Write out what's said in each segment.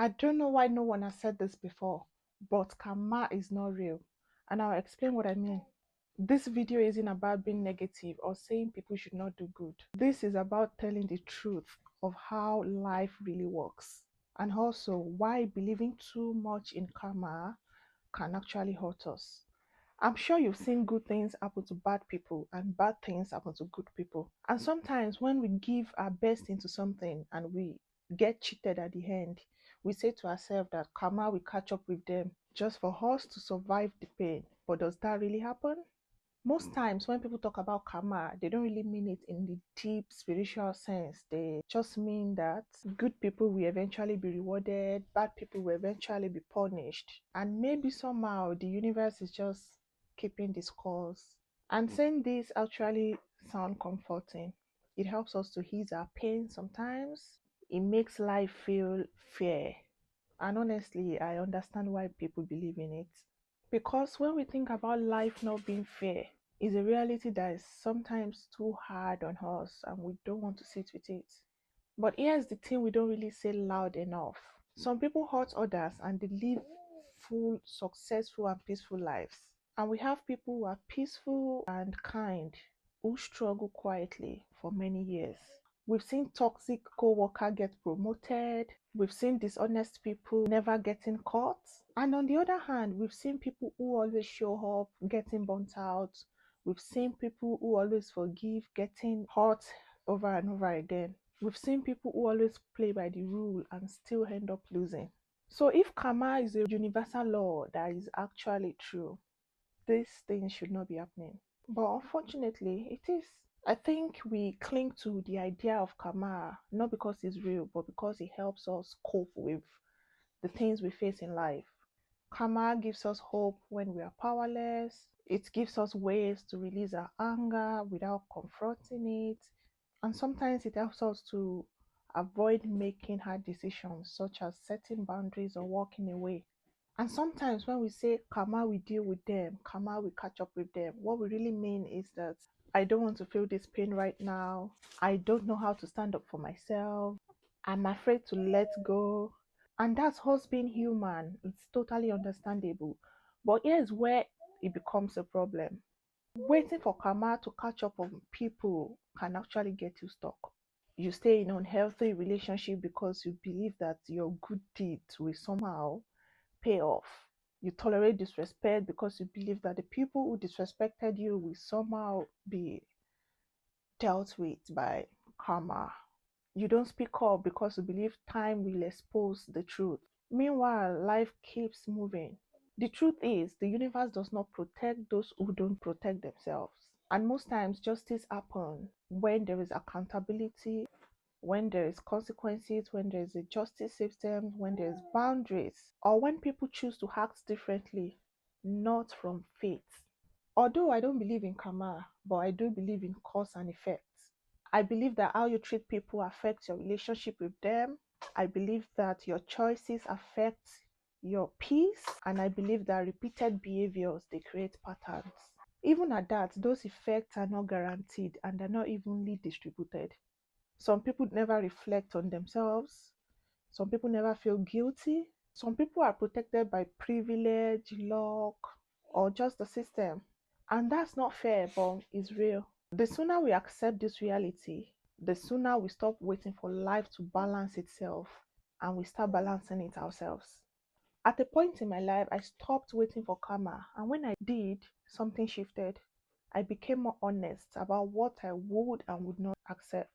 I don't know why no one has said this before, but karma is not real. And I'll explain what I mean. This video isn't about being negative or saying people should not do good. This is about telling the truth of how life really works. And also why believing too much in karma can actually hurt us. I'm sure you've seen good things happen to bad people and bad things happen to good people. And sometimes when we give our best into something and we get cheated at the end, we say to ourselves that karma will catch up with them just for us to survive the pain. But does that really happen? Most times when people talk about karma, they don't really mean it in the deep spiritual sense. They just mean that good people will eventually be rewarded, bad people will eventually be punished. And maybe somehow the universe is just keeping the scores. And saying this actually sound comforting. It helps us to ease our pain sometimes. It makes life feel fair. And honestly, I understand why people believe in it. Because when we think about life not being fair, it's a reality that is sometimes too hard on us and we don't want to sit with it. But here's the thing we don't really say loud enough. Some people hurt others and they live full, successful, and peaceful lives. And we have people who are peaceful and kind who struggle quietly for many years. We've seen toxic co-worker get promoted. We've seen dishonest people never getting caught. And on the other hand, we've seen people who always show up getting burnt out. We've seen people who always forgive getting hurt over and over again. We've seen people who always play by the rule and still end up losing. So if karma is a universal law that is actually true, these things should not be happening. But unfortunately, it is. I think we cling to the idea of karma not because it's real, but because it helps us cope with the things we face in life. Karma gives us hope when we are powerless. It gives us ways to release our anger without confronting it. And sometimes it helps us to avoid making hard decisions, such as setting boundaries or walking away. And sometimes when we say karma will deal with them, karma will catch up with them, what we really mean is that I don't want to feel this pain right now. I don't know how to stand up for myself. I'm afraid to let go. And that's us being human. It's totally understandable. But here's where it becomes a problem. Waiting for karma to catch up on people can actually get you stuck. You stay in unhealthy relationship because you believe that your good deeds will somehow pay off. You tolerate disrespect because you believe that the people who disrespected you will somehow be dealt with by karma. You don't speak up because you believe time will expose the truth. Meanwhile, life keeps moving. The truth is, the universe does not protect those who don't protect themselves. And most times, justice happens when there is accountability, when there is consequences, when there is a justice system, when there is boundaries, or when people choose to act differently, not from fate. Although I don't believe in karma, but I do believe in cause and effect. I believe that how you treat people affects your relationship with them. I believe that your choices affect your peace, and I believe that repeated behaviors they create patterns. Even at that, those effects are not guaranteed and they're not evenly distributed. Some people never reflect on themselves. Some people never feel guilty. Some people are protected by privilege, luck, or just the system. And that's not fair, but it's real. The sooner we accept this reality, the sooner we stop waiting for life to balance itself and we start balancing it ourselves. At a point in my life, I stopped waiting for karma, and when I did, something shifted. I became more honest about what I would and would not accept.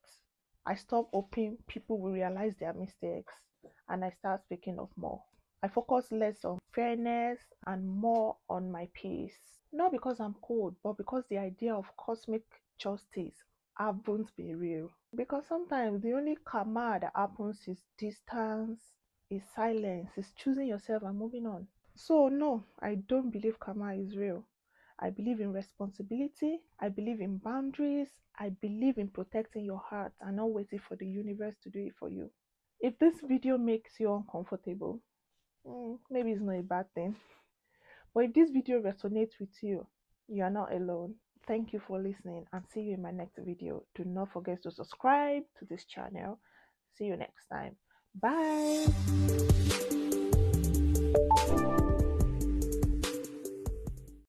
I stopped hoping people will realize their mistakes and I start speaking up more. I focus less on fairness and more on my peace. Not because I'm cold, but because the idea of cosmic justice haven't been real. Because sometimes the only karma that happens is distance, is silence, is choosing yourself and moving on. So, no, I don't believe karma is real. I believe in responsibility. I believe in boundaries. I believe in protecting your heart and not waiting for the universe to do it for you. If this video makes you uncomfortable, maybe it's not a bad thing. But if this video resonates with you, you are not alone. Thank you for listening and see you in my next video. Do not forget to subscribe to this channel. See you next time. Bye.